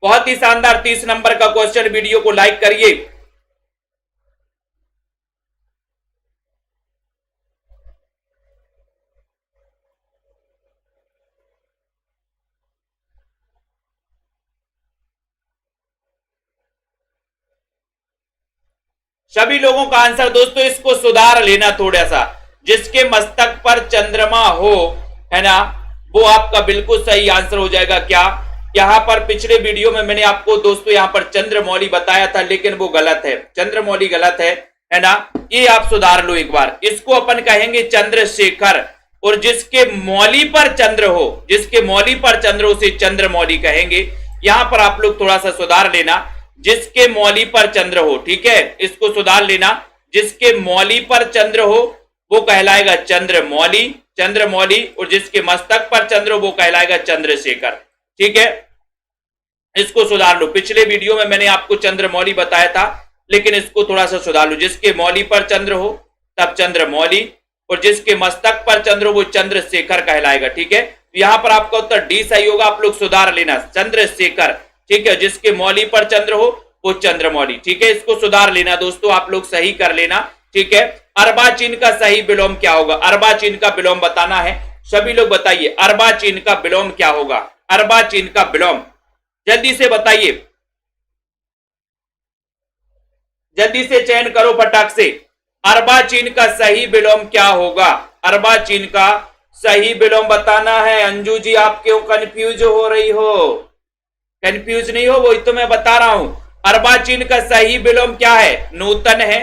बहुत ही शानदार 30 नंबर का क्वेश्चन। वीडियो को लाइक करिए। सभी लोगों का आंसर दोस्तों, इसको सुधार लेना थोड़ा सा। जिसके मस्तक पर चंद्रमा हो, है ना, वो आपका बिल्कुल सही आंसर हो जाएगा। क्या यहां पर पिछले वीडियो में मैंने आपको दोस्तों यहां पर चंद्रमौली बताया था, लेकिन वो गलत है, चंद्रमौली गलत है ना। ये आप सुधार लो एक बार। इसको अपन कहेंगे चंद्रशेखर। और जिसके मौली पर चंद्र हो, जिसके मौली पर चंद्र हो उसे चंद्रमौली कहेंगे। यहां पर आप लोग थोड़ा सा सुधार लेना, जिसके मौली पर चंद्र हो, ठीक है, इसको सुधार लेना। जिसके मौली पर चंद्र हो वो कहलाएगा चंद्रमौली, चंद्रमौली। और जिसके मस्तक पर चंद्र हो वो कहलाएगा चंद्रशेखर। ठीक है, इसको सुधार लो। पिछले वीडियो में मैंने आपको चंद्रमौली बताया था, लेकिन इसको थोड़ा सा सुधार लो। जिसके मौली पर चंद्र हो तब चंद्रमौली, और जिसके मस्तक पर चंद्र हो वो चंद्रशेखर कहलाएगा। ठीक है, यहां पर आपका उत्तर डी सही होगा। आप लोग सुधार लेना, चंद्रशेखर। ठीक है, जिसके मौली पर चंद्र हो वो चंद्रमौली। ठीक है, इसको सुधार लेना दोस्तों, आप लोग सही कर लेना। ठीक है, अर्बाचीन का सही विलोम क्या होगा। अर्बाचीन का विलोम बताना है, सभी लोग बताइए अर्बाचीन का विलोम क्या होगा। अर्बाचीन का विलोम जल्दी से बताइए, जल्दी से चयन करो फटाक से। अर्बाचीन का सही विलोम क्या होगा। अर्बाचीन का सही विलोम बताना है। अंजू जी आप क्यों कंफ्यूज हो रही हो, कंफ्यूज नहीं हो, वही तो मैं बता रहा हूं। अर्बाचीन का सही विलोम क्या है, नूतन है,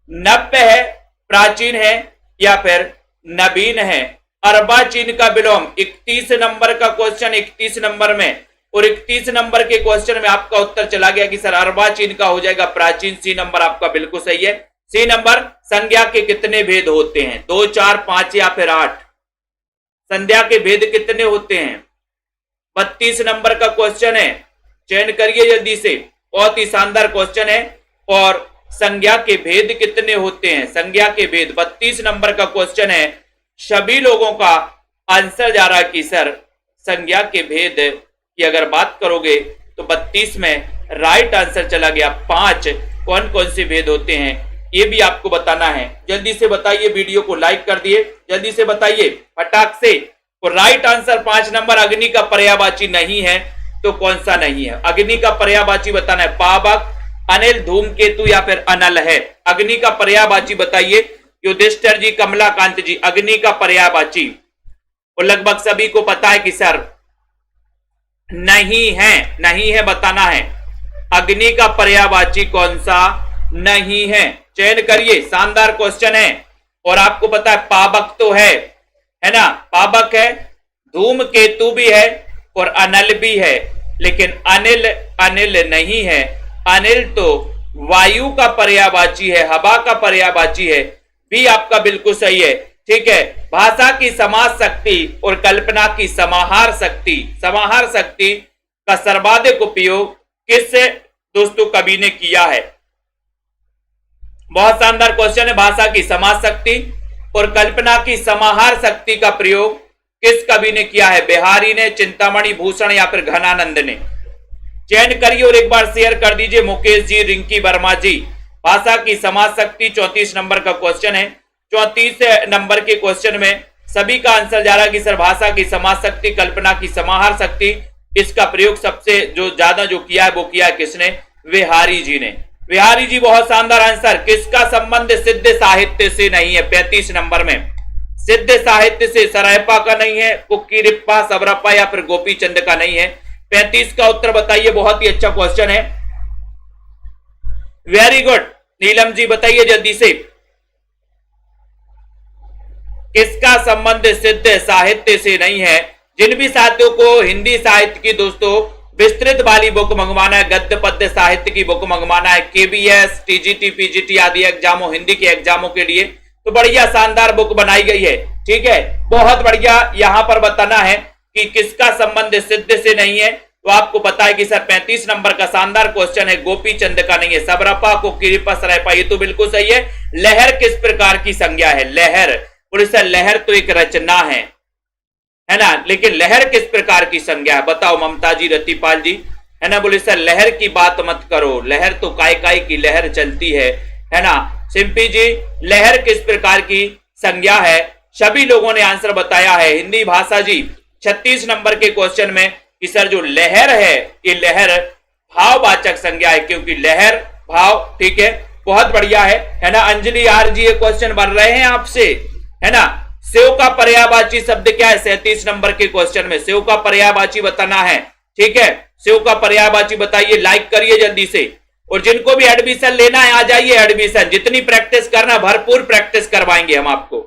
नव्य है, प्राचीन है या फिर नवीन है। अर्बाचीन का विलोम 31 नंबर का क्वेश्चन, 31 नंबर में, और 31 नंबर के क्वेश्चन में आपका उत्तर चला गया कि सर अर्बाचीन का हो जाएगा प्राचीन। सी नंबर आपका बिल्कुल सही है। सी नंबर, संज्ञा के कितने भेद होते हैं, 2, 4, 5 या फिर 8। संज्ञा के भेद कितने होते हैं, 32 नंबर का क्वेश्चन है। चयन करिए जल्दी से, बहुत ही शानदार क्वेश्चन है। और संज्ञा के भेद कितने होते हैं, संज्ञा के भेद 32 नंबर का क्वेश्चन है। सभी लोगों का आंसर जा रहा है कि सर संज्ञा के भेद की अगर बात करोगे तो 32 में राइट आंसर चला गया। 5 कौन कौन से भेद होते हैं ये भी आपको बताना है। जल्दी से बताइए, वीडियो को लाइक कर दिए, जल्दी से बताइए फटाक से। और राइट आंसर 5 नंबर, अग्नि का पर्यायवाची नहीं है तो कौन सा नहीं है। अग्नि का पर्यायवाची बताना है, पावक, अनिल, धूमकेतु या फिर अनल है। अग्नि का पर्यायवाची बताइए युधिष्ठिर जी, कमलाकांत जी, अग्नि का पर्यायवाची। और लगभग सभी को पता है कि सर नहीं है, नहीं है बताना है। अग्नि का पर्यायवाची कौन सा नहीं है, चयन करिए। शानदार क्वेश्चन है। और आपको पता है पावक तो है ना, पावक है, धूमकेतु भी है और अनल भी है, लेकिन अनिल अनिल नहीं है। अनिल तो वायु का पर्यायवाची है, हवा का पर्यायवाची है। भी आपका बिल्कुल सही है। ठीक है, भाषा की समाज शक्ति और कल्पना की समाहार शक्ति का सर्वाधिक उपयोग किस दोस्तों कवि ने किया है? बहुत शानदार क्वेश्चन है। भाषा की समाज शक्ति और कल्पना की समाहार शक्ति का प्रयोग किस कवि ने किया है? बिहारी ने, चिंतामणि भूषण या फिर घनानंद ने? चयन करिए और एक बार शेयर कर दीजिए। मुकेश जी, रिंकी वर्मा जी, भाषा की समाज शक्ति 34 नंबर का क्वेश्चन है। 34 नंबर के क्वेश्चन में सभी का आंसर जा रहा है कि सर भाषा की समाज शक्ति, कल्पना की समाहार शक्ति, इसका प्रयोग सबसे जो ज्यादा जो किया है वो किया है किसने? बिहारी जी ने। बिहारी जी, बहुत शानदार आंसर। किसका संबंध सिद्ध साहित्य से नहीं है? 35 नंबर में सिद्ध साहित्य से सरायपा का नहीं है, कुक्कीरिप्पा, सबरप्पा या फिर गोपीचंद का नहीं है। 35 का उत्तर बताइए। बहुत ही अच्छा क्वेश्चन है। वेरी गुड नीलम जी, बताइए जल्दी से। किसका संबंध सिद्ध साहित्य से नहीं है? जिन भी साथियों को हिंदी साहित्य की दोस्तों विस्तृत वाली बुक मंगवाना है, गद्य पद्य साहित्य की बुक मंगवाना है, केबीएस, टीजीटी, पीजीटी आदि एग्जामों, हिंदी के एग्जामों के लिए, तो बढ़िया शानदार बुक बनाई गई है। ठीक है, बहुत बढ़िया। यहां पर बताना है कि किसका संबंध सिद्ध से नहीं है, तो आपको पता है कि सर 35 नंबर का शानदार क्वेश्चन है, गोपीचंद का नहीं है। सबरप्पा, कुक्कीरिप्पा, सरायपा, ये तो बिल्कुल सही है। लहर किस प्रकार की संज्ञा है? लहर, और सर लहर तो एक रचना है ना, लेकिन लहर किस प्रकार की संज्ञा है? बताओ ममता जी, रतिपाल जी, है ना। बोले सर लहर की बात मत करो, लहर तो काय काय की लहर चलती है ना। सिंपी जी, लहर किस प्रकार की संज्ञा है? सभी लोगों ने आंसर बताया है। हिंदी भाषा जी 36 नंबर के क्वेश्चन में कि सर जो लहर है, ये लहर भाववाचक संज्ञा है, क्योंकि लहर भाव। ठीक है, बहुत बढ़िया है ना। अंजलि आर जी, ये क्वेश्चन बन रहे हैं आपसे, है ना। सेव का पर्यायवाची शब्द क्या है? 37 नंबर के क्वेश्चन में सेव का पर्यायवाची बताना है। ठीक है, सेव का पर्यायवाची बताइए, लाइक करिए जल्दी से। और जिनको भी एडमिशन लेना है आ जाइए एडमिशन। जितनी प्रैक्टिस करना, भरपूर प्रैक्टिस करवाएंगे हम आपको।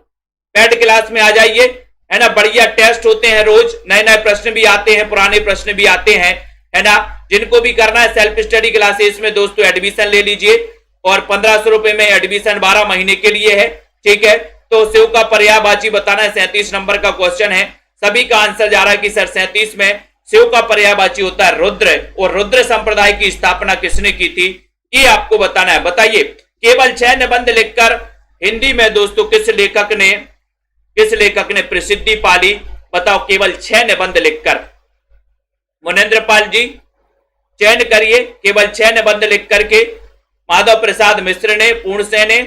पेड क्लास में आ जाइए, है ना। बढ़िया टेस्ट होते हैं रोज, नए नए प्रश्न भी आते हैं, पुराने प्रश्न भी आते हैं, है ना। जिनको भी करना है सेल्फ स्टडी क्लासेस में दोस्तों एडमिशन ले लीजिए, और 1500 रुपए में एडमिशन 12 महीने के लिए है। ठीक है, तो सेव का पर्यायवाची बताना है। 37 नंबर का क्वेश्चन है। सभी का आंसर जा रहा है कि सर 37 में सेव का पर्यायवाची होता है रुद्र, और रुद्र संप्रदाय की स्थापना किसने की थी, ये आपको बताना है। बताइए, केवल 6 निबंध लिखकर हिंदी में दोस्तों किस लेखक ने प्रसिद्धि पाली? बताओ, केवल 6 निबंध लिखकर। मुनेंद्र पाल जी, चयन करिए। केवल 6 निबंध लिख करके माधव प्रसाद मिश्र ने, पूर्णसेन ने,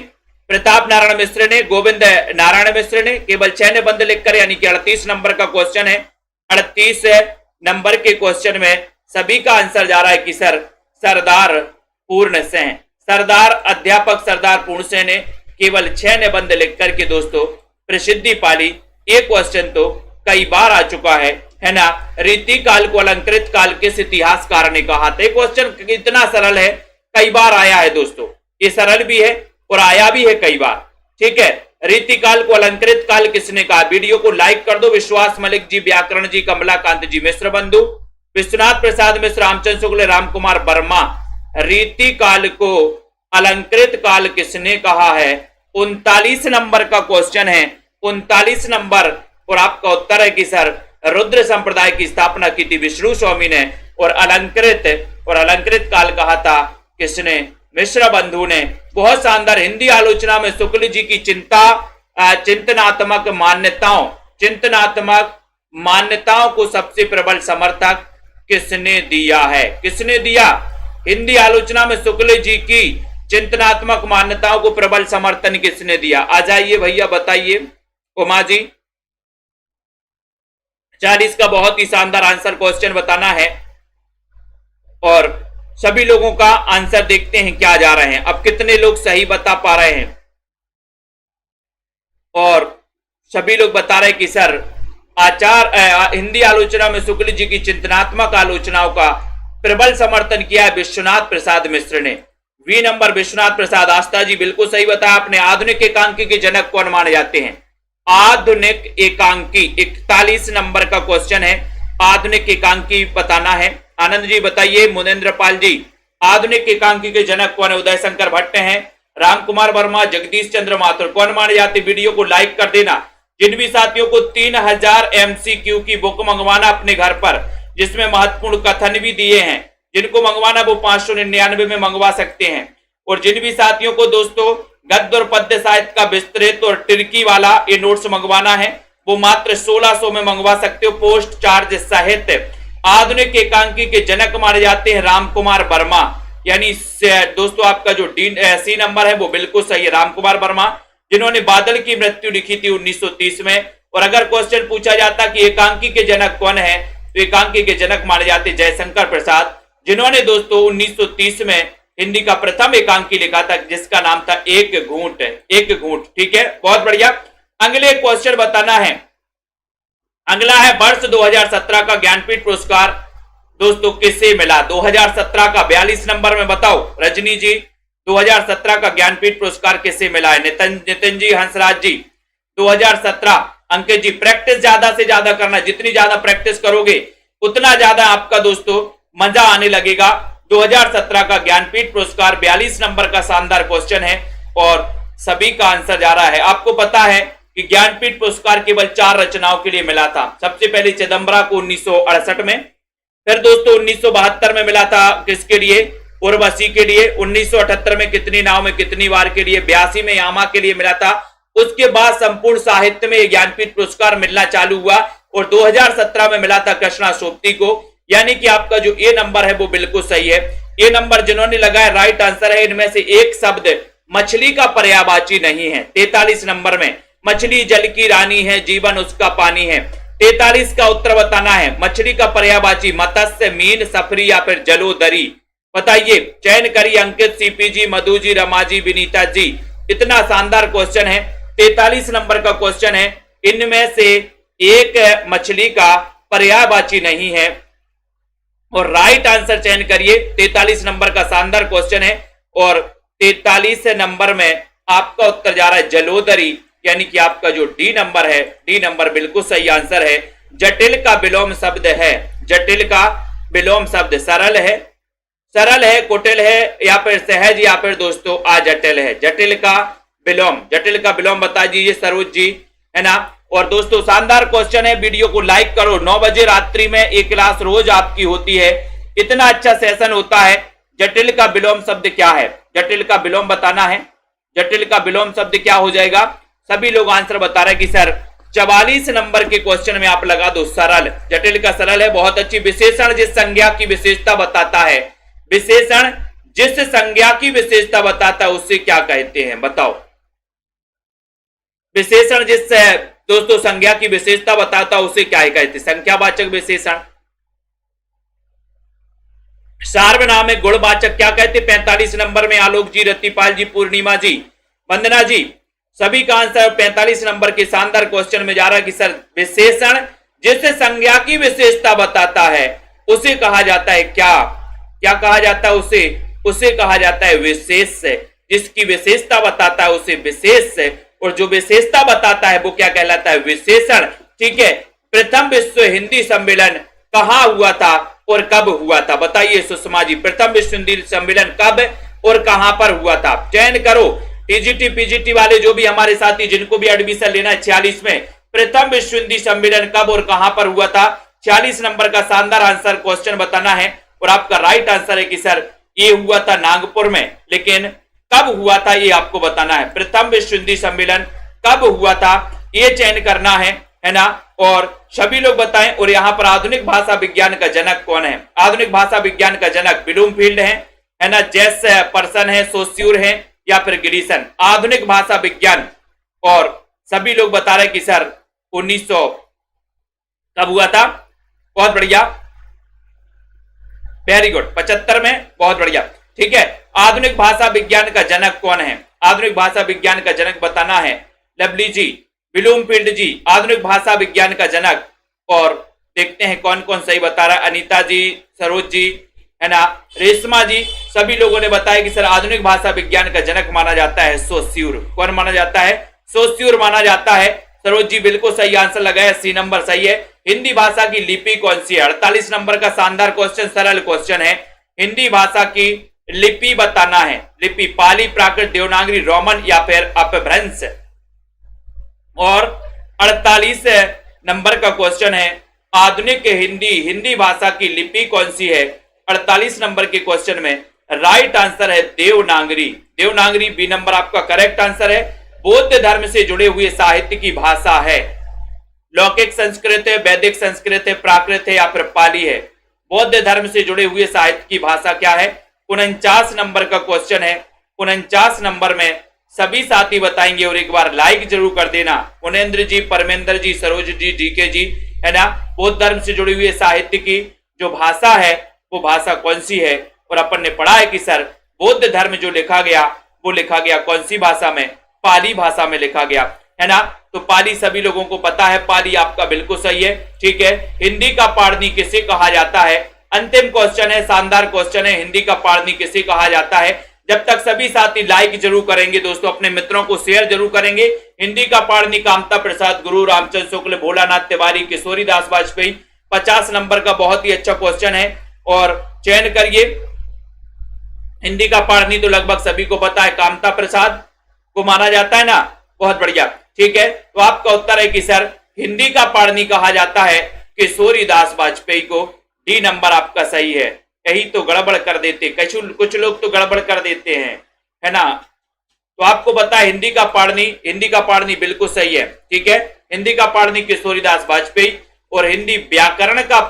प्रताप नारायण मिश्र ने, गोविंद नारायण मिश्र ने, केवल 6 निबंध लिखकर, यानी कि 38 नंबर का क्वेश्चन है। 38 नंबर के क्वेश्चन में सभी का आंसर जा रहा है कि सर सरदार पूर्णसेन, सरदार अध्यापक सरदार पूर्णसेन ने केवल 6 निबंध लिख करके दोस्तों प्रसिद्धि पाली। ये क्वेश्चन तो कई बार आ चुका है ना। रीति काल को अलंकृत काल किस इतिहासकार ने कहा था? क्वेश्चन इतना सरल है, कई बार आया है दोस्तों। ये सरल भी है और आया भी है कई बार। ठीक है, रीति काल को अलंकृत काल किसने कहा? वीडियो को लाइक कर दो। विश्वास मलिक जी, व्याकरण जी, कमलाकांत जी, मिश्र बंधु, विश्वनाथ प्रसाद मिश्र, रामचंद्र शुक्ल, राम कुमार वर्मा। रीति काल को अलंकृत काल किसने कहा है? 39 नंबर का क्वेश्चन है, 39 नंबर। और आपका उत्तर है कि सर रुद्र संप्रदाय की स्थापना की थी विष्णु स्वामी ने, और अलंकृत काल कहा था किसने? मिश्र बंधु ने। बहुत शानदार। हिंदी आलोचना में शुक्ल जी की चिंतनात्मक मान्यताओं को सबसे प्रबल समर्थक किसने दिया है? किसने दिया? हिंदी आलोचना में शुक्ल जी की चिंतनात्मक मान्यताओं को प्रबल समर्थन किसने दिया? आ जाइए भैया, बताइए। उमा जी, 40 का बहुत ही शानदार आंसर क्वेश्चन बताना है, और सभी लोगों का आंसर देखते हैं क्या जा रहे हैं। अब कितने लोग सही बता पा रहे हैं? और सभी लोग बता रहे हैं कि सर हिंदी आलोचना में शुक्ल जी की चिंतनात्मक आलोचनाओं का प्रबल समर्थन किया है विश्वनाथ प्रसाद मिश्र ने। वी नंबर विश्वनाथ प्रसाद। आस्था जी, बिल्कुल सही बताया आपने। आधुनिक एकांकी के जनक कौन माने जाते हैं? आधुनिक एकांकी, 41 नंबर का क्वेश्चन है। आधुनिक एकांकी बताना है। आनंद जी बताइए, मुनेन्द्र पाल जी, आधुनिक एकांकी के जनक कौन है? उदय शंकर भट्ट हैं, राम कुमार वर्मा, जगदीश चंद्र माथुर, कौन माने जाते? वीडियो को लाइक कर देना। जिन भी साथियों को 3000 MCQ की बुक मंगवाना अपने घर पर, जिसमें महत्वपूर्ण कथन भी दिए हैं, जिनको मंगवाना वो 599 में मंगवा सकते हैं। और जिन भी साथियों को दोस्तों गद्य और पद्य साहित्य का विस्तृत और टिर्की वाला ये नोट्स मंगवाना है, वो मात्र 1600 में मंगवा सकते हो, पोस्ट चार्ज सहित। आधुनिक एकांकी के जनक माने जाते हैं राम कुमार वर्मा, यानी दोस्तों आपका जो सी नंबर है वो बिल्कुल सही है, राम कुमार वर्मा, जिन्होंने बादल की मृत्यु लिखी थी 1930 में। और अगर क्वेश्चन पूछा जाता कि एकांकी के जनक कौन है, तो एकांकी के जनक माने जाते जयशंकर प्रसाद, जिन्होंने दोस्तों 1930 में हिंदी का प्रथम एकांकी लिखा था, जिसका नाम था एक घूंट। एक घूंट, ठीक है, बहुत बढ़िया। अगले क्वेश्चन बताना है। अगला है वर्ष 2017 का ज्ञानपीठ पुरस्कार दोस्तों किसे मिला? 2017 का 42 नंबर में बताओ रजनी जी, 2017 का ज्ञानपीठ पुरस्कार किसे मिला है? नितिन जी, हंसराज जी, 2017। अंकित जी, प्रैक्टिस ज्यादा से ज्यादा करना, जितनी ज्यादा प्रैक्टिस करोगे उतना ज्यादा आपका दोस्तों मजा आने लगेगा। 2017 का ज्ञानपीठ पुरस्कार 42 नंबर का शानदार क्वेश्चन है और सभी का आंसर जा रहा है। आपको पता है कि ज्ञानपीठ पुरस्कार केवल 4 रचनाओं के लिए मिला था। सबसे पहले चिदम्बरा को 1968 में, फिर दोस्तों 1972 में मिला था किसके लिए? उर्वशी के लिए। 1978 में कितनी नाव में कितनी बार के लिए, 82 में यामा के लिए मिला था। उसके बाद संपूर्ण साहित्य में ज्ञानपीठ पुरस्कार मिलना चालू हुआ और 2017 में मिला था कृष्णा सोपती को। यानी कि आपका जो ए नंबर है वो बिल्कुल सही है। ए नंबर जिन्होंने लगाया राइट आंसर है। इनमें से एक शब्द मछली का पर्यायवाची नहीं है। 43 नंबर में मछली जल की रानी है, जीवन उसका पानी है। 43 का उत्तर बताना है। मछली का पर्यायवाची मत्स्य, मीन, सफरी या फिर जलोदरी, बताइए। चयन करिए अंकित, सीपी जी, मधु जी, रमा जी, विनीता जी। इतना शानदार क्वेश्चन है, 43 नंबर का क्वेश्चन है। इनमें से एक मछली का पर्यायवाची नहीं है और राइट आंसर चयन करिए। 43 नंबर का शानदार क्वेश्चन है और 43 नंबर में आपका उत्तर जा रहा है जलोदरी, यानी कि आपका जो डी नंबर है, डी नंबर बिल्कुल सही आंसर है। जटिल का विलोम शब्द है, जटिल का विलोम शब्द सरल है, सरल है, कुटिल है या फिर सहज या फिर दोस्तों अजटिल है। जटिल का विलोम, जटिल का विलोम बता दीजिए सरोज जी, है ना। और दोस्तों शानदार क्वेश्चन है, वीडियो को लाइक करो। 9 बजे रात्रि में एक क्लास रोज आपकी होती है, इतना अच्छा सेशन होता है। जटिल का विलोम शब्द क्या है? जटिल का विलोम बताना है। जटिल का विलोम शब्द क्या हो जाएगा? सभी लोग आंसर बता रहे हैं कि सर 44 नंबर के क्वेश्चन में आप लगा दो सरल। जटिल का सरल है, बहुत अच्छी। विशेषण जिस संज्ञा की विशेषता बताता है, विशेषण जिस संज्ञा की विशेषता बताता है उसे क्या कहते हैं? बताओ। विशेषण जिस दोस्तों संज्ञा की विशेषता बताता है उसे क्या कहते हैं? संख्यावाचक विशेषण। सार्वनामिक गुणवाचक क्या कहते हैं? 45 नंबर में आलोक जी, रतिपाल जी, पूर्णिमा जी, वंदना जी, सभी का आंसर 45 नंबर के शानदार क्वेश्चन में जा रहा है कि सर विशेषण जिस संज्ञा की विशेषता बताता है उसे कहा जाता है क्या? क्या कहा जाता है उसे? उसे कहा जाता है विशेष। जिसकी विशेषता बताता है उसे विशेष, और जो विशेषता बताता है वो क्या कहलाता है? विशेषण। ठीक है। प्रथम विश्व हिंदी सम्मेलन कहाँ हुआ था और कब हुआ था? बताइए सुषमा जी, प्रथम विश्व हिंदी सम्मेलन कब और कहां पर हुआ था? चयन करो। टीजीटी पीजीटी वाले जो भी हमारे साथी जिनको भी एडमिशन लेना है 46 में, प्रथम विश्व हिंदी सम्मेलन कब और कहां पर हुआ था? 46 नंबर का शानदार आंसर क्वेश्चन बताना है और आपका राइट आंसर है कि सर ये हुआ था नागपुर में, लेकिन कब हुआ था ये आपको बताना है। प्रथम विश्व हिंदी सम्मेलन कब हुआ था ये चयन करना है ना। और सभी लोग बताएं। और यहां पर आधुनिक भाषा विज्ञान का जनक कौन है? आधुनिक भाषा विज्ञान का जनक ब्लूमफील्ड है ना, जेस पर्सन है, सोस्यूर है या फिर गिरीसन। आधुनिक भाषा विज्ञान, और सभी लोग बता रहे कि सर 1900 कब हुआ था? बहुत बढ़िया, वेरी गुड, 75 में। बहुत बढ़िया, ठीक है। आधुनिक भाषा विज्ञान का जनक कौन है? आधुनिक भाषा विज्ञान का जनक बताना है। लवली जी, ब्लूमफील्ड जी, आधुनिक भाषा विज्ञान का जनक। और देखते हैं कौन कौन सही बता रहा है। अनीता जी, सरोज जी, है ना, रेशमा जी, सभी लोगों ने बताया कि सर आधुनिक भाषा विज्ञान का जनक माना जाता है सोस्यूर। कौन माना जाता है? सोस्यूर माना जाता है। सरोज जी बिल्कुल सही आंसर लगाया, सी नंबर सही है। हिंदी भाषा की लिपि कौन सी है? 48 नंबर का शानदार क्वेश्चन, सरल क्वेश्चन है। हिंदी भाषा की लिपि बताना है। लिपि पाली, प्राकृत, देवनागरी, रोमन या फिर अपभ्रंश। और 48 नंबर का क्वेश्चन है, आधुनिक हिंदी भाषा की लिपि कौन सी है? 48 नंबर के क्वेश्चन में राइट आंसर है देवनागरी। देवनागरी बी नंबर आपका करेक्ट आंसर है। बौद्ध धर्म से जुड़े हुए साहित्य की भाषा है। लौकिक संस्कृत है, वैदिक संस्कृत है, प्राकृत है या फिर पाली है। बौद्ध धर्म से जुड़े हुए साहित्य की भाषा क्या है? 49 नंबर का क्वेश्चन है। 49 नंबर में सभी साथी बताएंगे और एक बार लाइक जरूर कर देना। उनेन्द्र जी, परमेंद्र जी, सरोज जी, डीके जी, है ना। बौद्ध धर्म से जुड़ी हुई साहित्य की जो भाषा है वो भाषा कौन सी है? और अपन ने पढ़ा है कि सर बौद्ध धर्म जो लिखा गया वो लिखा गया कौन सी भाषा में? पाली भाषा में लिखा गया, है ना। तो पाली सभी लोगों को पता है, पाली आपका बिल्कुल सही है, ठीक है। हिंदी का पाणिनि किसे कहा जाता है? अंतिम क्वेश्चन है, शानदार क्वेश्चन है, हिंदी का पाणिनि किसे कहा जाता है? जब तक सभी साथी लाइक जरूर करेंगे दोस्तों, अपने मित्रों को शेयर जरूर करेंगे। हिंदी का पाणिनि कामता प्रसाद गुरु, रामचंद्र शुक्ल, भोलानाथ तिवारी, किशोरी दास वाजपेयी। 50 नंबर का बहुत ही अच्छा क्वेश्चन है और चयन करिए। हिंदी का पाणिनि तो लगभग सभी को पता है, कामता प्रसाद को माना जाता है ना। बहुत बढ़िया, ठीक है। तो आपका उत्तर है कि सर हिंदी का पाणिनि कहा जाता है किशोरी दास वाजपेयी को। डी नंबर आपका सही है। कहीं तो गड़बड़ कर देते, कुछ लोग तो गड़बड़ कर देते हैं, है ना। तो आपको पता है हिंदी का पाणिनि बिल्कुल सही है, ठीक है। हिंदी का पाणिनि किशोरी दास वाजपेयी। और हिंदी व्याकरण का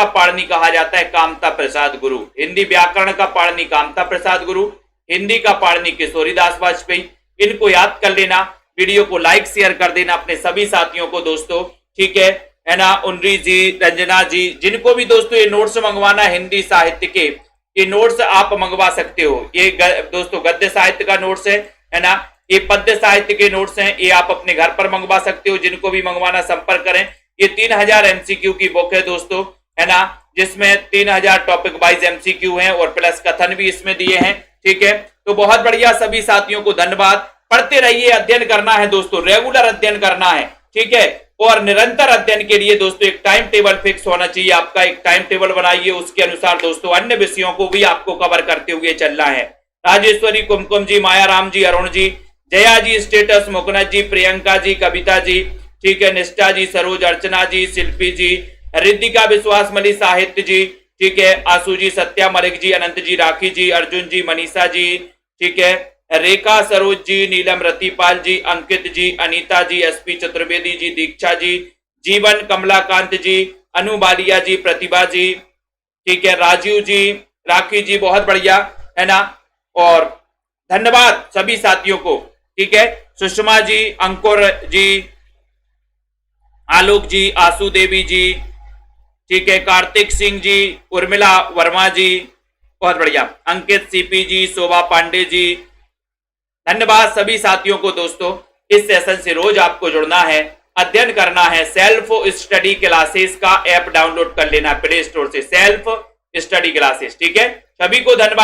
पाणिनि कहा जाता है कामता प्रसाद गुरु। हिंदी व्याकरण का पाणिनि कामता प्रसाद गुरु, हिंदी का पाणिनि किशोरी दास वाजपेयी। इनको याद कर लेना। वीडियो को लाइक शेयर कर देना अपने सभी साथियों को दोस्तों, ठीक है ना। उनरी जी, रंजना जी, जिनको भी दोस्तों ये नोट्स मंगवाना हिंदी साहित्य के, ये नोट्स आप मंगवा सकते हो। ये दोस्तों गद्य साहित्य का नोट्स है ना। ये पद्य साहित्य के नोट्स हैं, ये आप अपने घर पर मंगवा सकते हो। जिनको भी मंगवाना संपर्क करें। ये 3000 MCQ की बुक है दोस्तों, है ना, जिसमें 3000 टॉपिक वाइज MCQ हैं और प्लस कथन भी इसमें दिए हैं, ठीक है। तो बहुत बढ़िया, सभी साथियों को धन्यवाद। पढ़ते रहिए, अध्ययन करना है दोस्तों, रेगुलर अध्ययन करना है, ठीक है। और निरंतर अध्ययन के लिए दोस्तों एक टाइम टेबल फिक्स होना चाहिए आपका। एक टाइम टेबल बनाइए, उसके अनुसार दोस्तों अन्य विषयों को भी आपको कवर करते हुए चलना है। राजेश्वरी, कुमकुम जी, मायाराम जी, अरुण जी, जया जी, स्टेटस, मुकनत जी, प्रियंका जी, कविता जी, ठीक है, निष्ठा जी, सरोज, अर्चना जी, शिल्पी जी, रिद्धिका विश्वास, मली, साहित्य जी, ठीक है, आशु जी, सत्या मलिक जी, अनंत जी, राखी जी, अर्जुन जी, मनीषा जी, ठीक है, रेखा, सरोज जी, नीलम, रतिपाल जी, अंकित जी, अनीता जी, एसपी चतुर्वेदी जी, दीक्षा जी, जीवन, कमलाकांत जी, अनु बालिया जी, प्रतिभा जी, ठीक है, राजीव जी, राखी जी, बहुत बढ़िया, है ना। और धन्यवाद सभी साथियों को, ठीक है। सुषमा जी, अंकुर जी, आलोक जी, आशु देवी जी, ठीक है, कार्तिक सिंह जी, उर्मिला वर्मा जी, बहुत बढ़िया, अंकित, सीपी जी, शोभा पांडे जी, धन्यवाद सभी साथियों को दोस्तों। इस सेशन से रोज आपको जुड़ना है, अध्ययन करना है। सेल्फ स्टडी क्लासेस का ऐप डाउनलोड कर लेना प्ले स्टोर से, सेल्फ स्टडी क्लासेस, ठीक है। सभी को धन्यवाद।